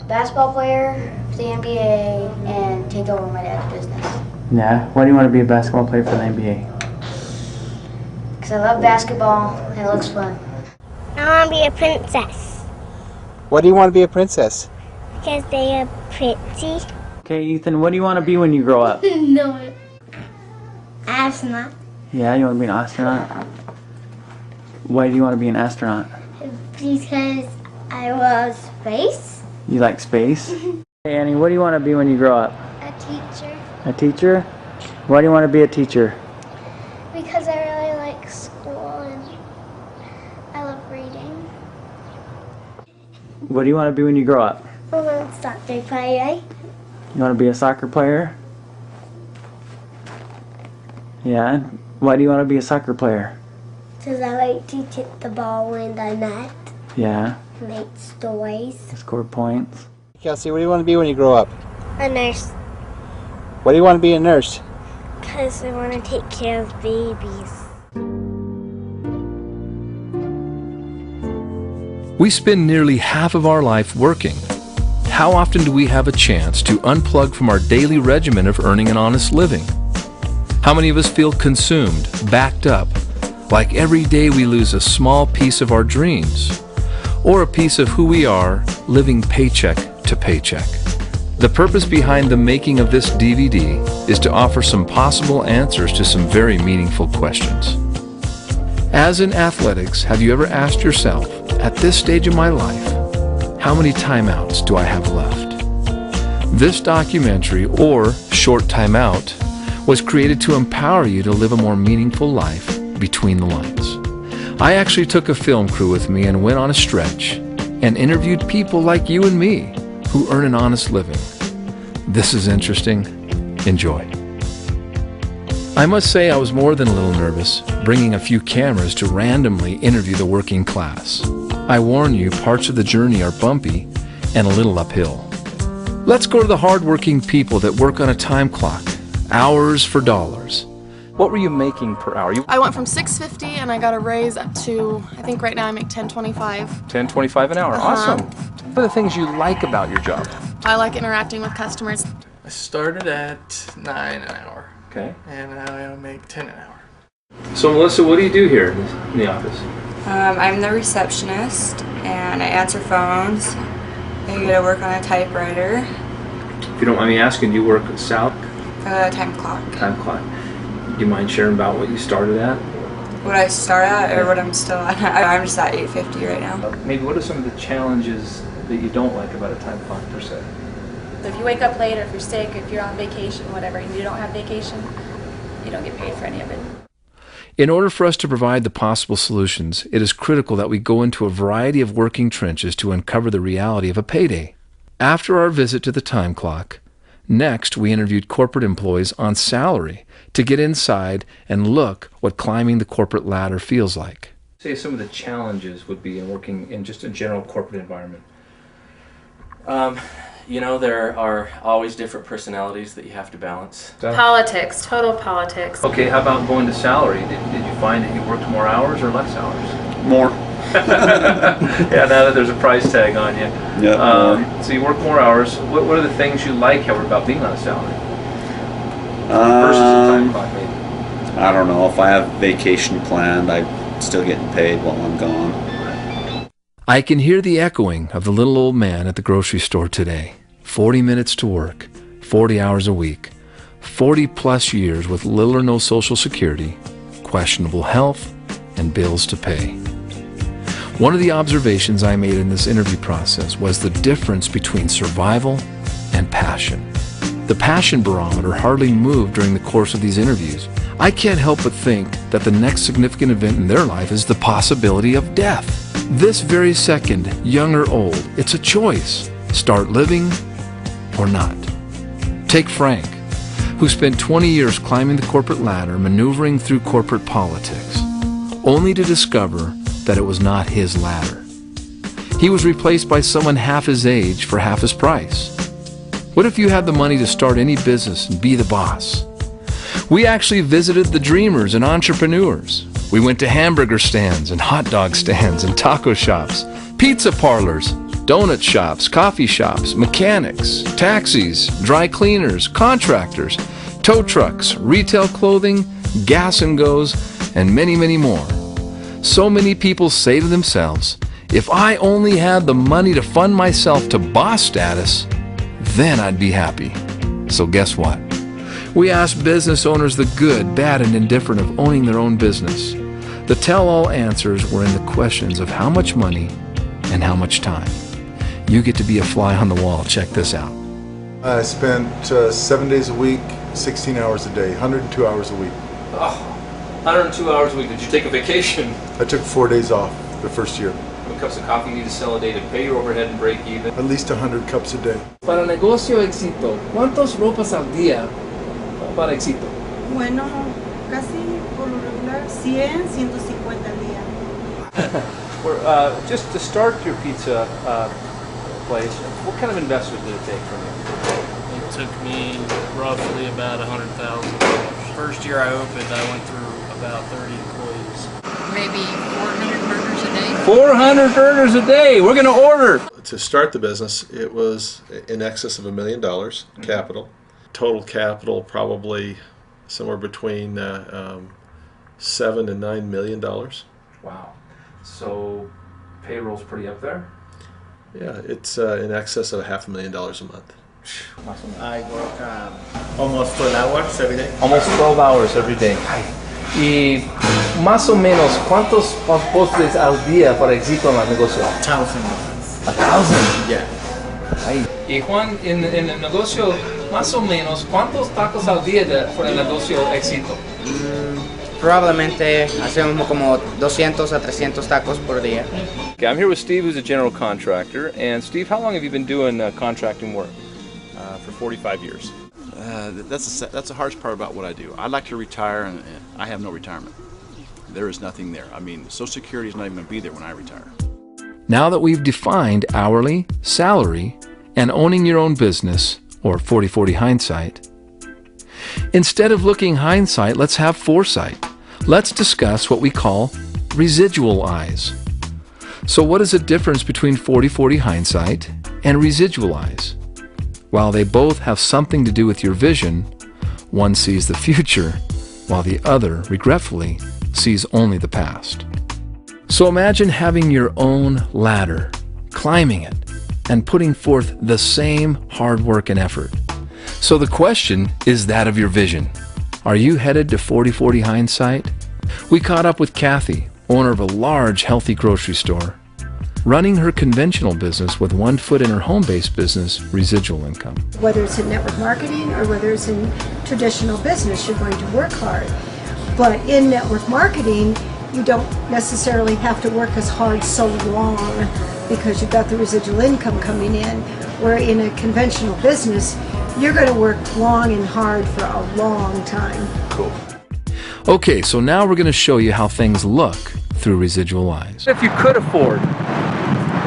Basketball player for the NBA and take over my dad's business. Yeah. Why do you want to be a basketball player for the NBA? Because I love basketball and it looks fun. I want to be a princess. Why do you want to be a princess? Because they are pretty. Okay, Ethan, what do you want to be when you grow up? No. Astronaut. Yeah, you want to be an astronaut? Why do you want to be an astronaut? Because I love space. You like space? Hey, Annie, what do you want to be when you grow up? A teacher. A teacher? Why do you want to be a teacher? Because I really like school and I love reading. What do you want to be when you grow up? I want to start to play. You want to be a soccer player? Yeah. Why do you want to be a soccer player? Because I like to hit the ball in the net. Yeah. Make stories. Score points. Kelsey, what do you want to be when you grow up? A nurse. Why do you want to be a nurse? Because I want to take care of babies. We spend nearly half of our life working. How often do we have a chance to unplug from our daily regimen of earning an honest living? How many of us feel consumed, backed up, like every day we lose a small piece of our dreams, or a piece of who we are, living paycheck to paycheck? The purpose behind the making of this DVD is to offer some possible answers to some very meaningful questions. As in athletics, have you ever asked yourself, at this stage of my life, how many timeouts do I have left? This documentary, or Short Timeout, was created to empower you to live a more meaningful life between the lines. I actually took a film crew with me and went on a stretch and interviewed people like you and me who earn an honest living. This is interesting. Enjoy. I must say I was more than a little nervous bringing a few cameras to randomly interview the working class. I warn you, parts of the journey are bumpy and a little uphill. Let's go to the hard-working people that work on a time clock, hours for dollars. What were you making per hour? I went from $6.50 and I got a raise up to, I think right now I make $10.25. $10.25 an hour. Awesome. What are the things you like about your job? I like interacting with customers. I started at 9 an hour. Okay. And now I make 10 an hour. So Melissa, what do you do here in the office? I'm the receptionist and I answer phones. I get to work on a typewriter. If you don't mind me asking, do you work at South? Time clock. Time clock. Do you mind sharing about what you started at? What I start at or what I'm still at? I'm just at 8:50 right now. Maybe what are some of the challenges that you don't like about a time clock per se? So if you wake up late or if you're sick, if you're on vacation, whatever, and you don't have vacation, you don't get paid for any of it. In order for us to provide the possible solutions, it is critical that we go into a variety of working trenches to uncover the reality of a payday. After our visit to the time clock, next we interviewed corporate employees on salary to get inside and look what climbing the corporate ladder feels like. Say some of the challenges would be in working in just a general corporate environment. You know, there are always different personalities that you have to balance. Politics, total politics. Okay, how about going to salary? Did you find that you worked more hours or less hours? More. Yeah, now that there's a price tag on you. Yeah. So you work more hours. What are the things you like, however, about being on a salary? Versus a time clock, maybe? I don't know. If I have vacation planned, I'm still getting paid while I'm gone. I can hear the echoing of the little old man at the grocery store today. 40 minutes to work, 40 hours a week, 40 plus years with little or no social security, questionable health, and bills to pay. One of the observations I made in this interview process was the difference between survival and passion. The passion barometer hardly moved during the course of these interviews. I can't help but think that the next significant event in their life is the possibility of death. This very second, young or old, it's a choice. Start living or not. Take Frank, who spent 20 years climbing the corporate ladder, maneuvering through corporate politics, only to discover that it was not his ladder. He was replaced by someone half his age for half his price. What if you had the money to start any business and be the boss? We actually visited the dreamers and entrepreneurs. We went to hamburger stands and hot dog stands and taco shops, pizza parlors, donut shops, coffee shops, mechanics, taxis, dry cleaners, contractors, tow trucks, retail clothing, gas and goes, and many, many more. So many people say to themselves, if I only had the money to fund myself to boss status, then I'd be happy. So guess what? We asked business owners the good, bad, and indifferent of owning their own business. The tell-all answers were in the questions of how much money and how much time. You get to be a fly on the wall. Check this out. I spent 7 days a week, 16 hours a day, 102 hours a week. Oh, 102 hours a week. Did you take a vacation? I took 4 days off the first year. How many cups of coffee you need to sell a day to pay your overhead and break even? At least 100 cups a day. Para negocio éxito, ¿cuántos ropas al día para éxito? Bueno, casi por lo regular 100, 150 al día. Just to start your pizza place, what kind of investment did it take from you? It took me roughly about $100,000. First year I opened, I went through about 30 employees. Maybe 400 burgers a day. 400 burgers a day. We're going to order. To start the business, it was in excess of $1 million capital. Total capital probably somewhere between $7 and $9 million. Wow. So payroll's pretty up there? Yeah, it's in excess of $500,000 a month. I work almost 12 hours every day. Almost 12 hours every day. Y más o menos, ¿cuántos postres al día para éxito en el negocio? 1,000. 1,000? Yeah. Ay. Y Juan, en el negocio, más o menos, ¿cuántos tacos al día por el negocio éxito? Probablemente hacemos como 200 a 300 tacos por día. Okay, I'm here with Steve, who's a general contractor. And Steve, how long have you been doing contracting work? For 45 years. That's the hardest part about what I do. I'd like to retire, and I have no retirement. There is nothing there. I mean, Social Security is not even going to be there when I retire. Now that we've defined hourly, salary, and owning your own business, or 40/40 hindsight, instead of looking hindsight, let's have foresight. Let's discuss what we call residual eyes. So what is the difference between 40/40 hindsight and residual eyes? While they both have something to do with your vision, one sees the future, while the other, regretfully, sees only the past. So imagine having your own ladder, climbing it, and putting forth the same hard work and effort. So the question is that of your vision. Are you headed to 40/40 hindsight? We caught up with Kathy, owner of a large, healthy grocery store, running her conventional business with one foot in her home-based business, residual income. Whether it's in network marketing or whether it's in traditional business, you're going to work hard. But in network marketing, you don't necessarily have to work as hard so long because you've got the residual income coming in. Where in a conventional business, you're going to work long and hard for a long time. Cool. Okay, so now we're going to show you how things look through residual eyes. If you could afford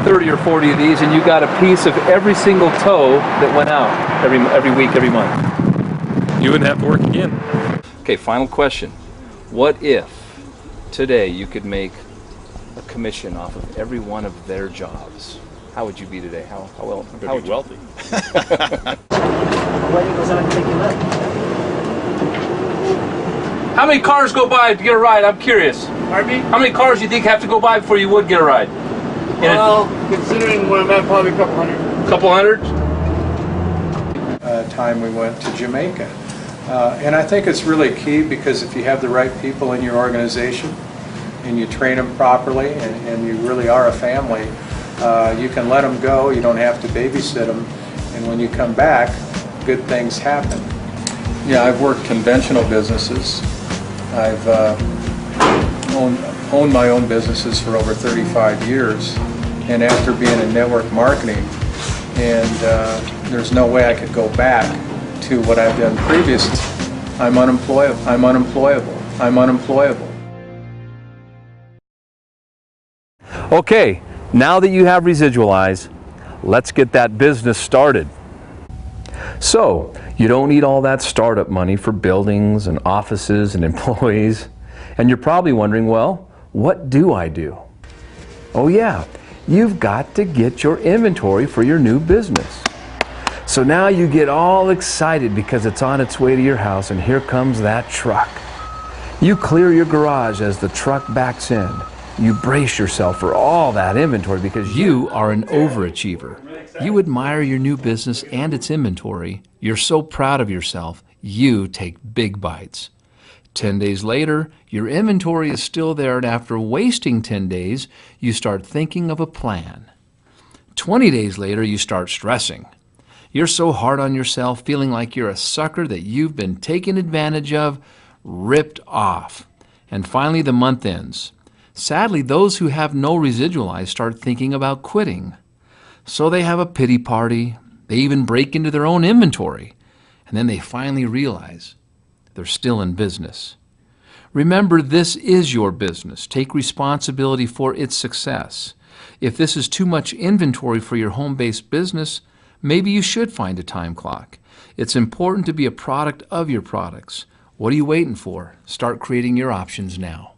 30 or 40 of these and you got a piece of every single toe that went out every week, every month, you wouldn't have to work again. Okay, final question. What if today you could make a commission off of every one of their jobs? How would you be today? How well? How would you be wealthy? How many cars go by to get a ride? I'm curious. Pardon me? How many cars do you think have to go by before you would get a ride? Well, considering what I'm at, probably a couple hundred. Couple hundred? Time we went to Jamaica. And I think it's really key because if you have the right people in your organization and you train them properly and you really are a family, you can let them go, you don't have to babysit them, and when you come back, good things happen. Yeah, I've worked conventional businesses. I've owned my own businesses for over 35 years, and after being in network marketing, and there's no way I could go back to what I've done previously. I'm unemployable. I'm unemployable. I'm unemployable. Okay, now that you have residual eyes, let's get that business started. So, you don't need all that startup money for buildings and offices and employees. And you're probably wondering, well, what do I do? Oh yeah, you've got to get your inventory for your new business. So now you get all excited because it's on its way to your house, and here comes that truck. You clear your garage as the truck backs in. You brace yourself for all that inventory because you are an overachiever. You admire your new business and its inventory. You're so proud of yourself, you take big bites. 10 days later, your inventory is still there, and after wasting 10 days, you start thinking of a plan. 20 days later, you start stressing. You're so hard on yourself, feeling like you're a sucker that you've been taken advantage of, ripped off. And finally, the month ends. Sadly, those who have no residual eyes start thinking about quitting. So they have a pity party. They even break into their own inventory. And then they finally realize they're still in business. Remember, this is your business. Take responsibility for its success. If this is too much inventory for your home-based business, maybe you should find a time clock. It's important to be a product of your products. What are you waiting for? Start creating your options now.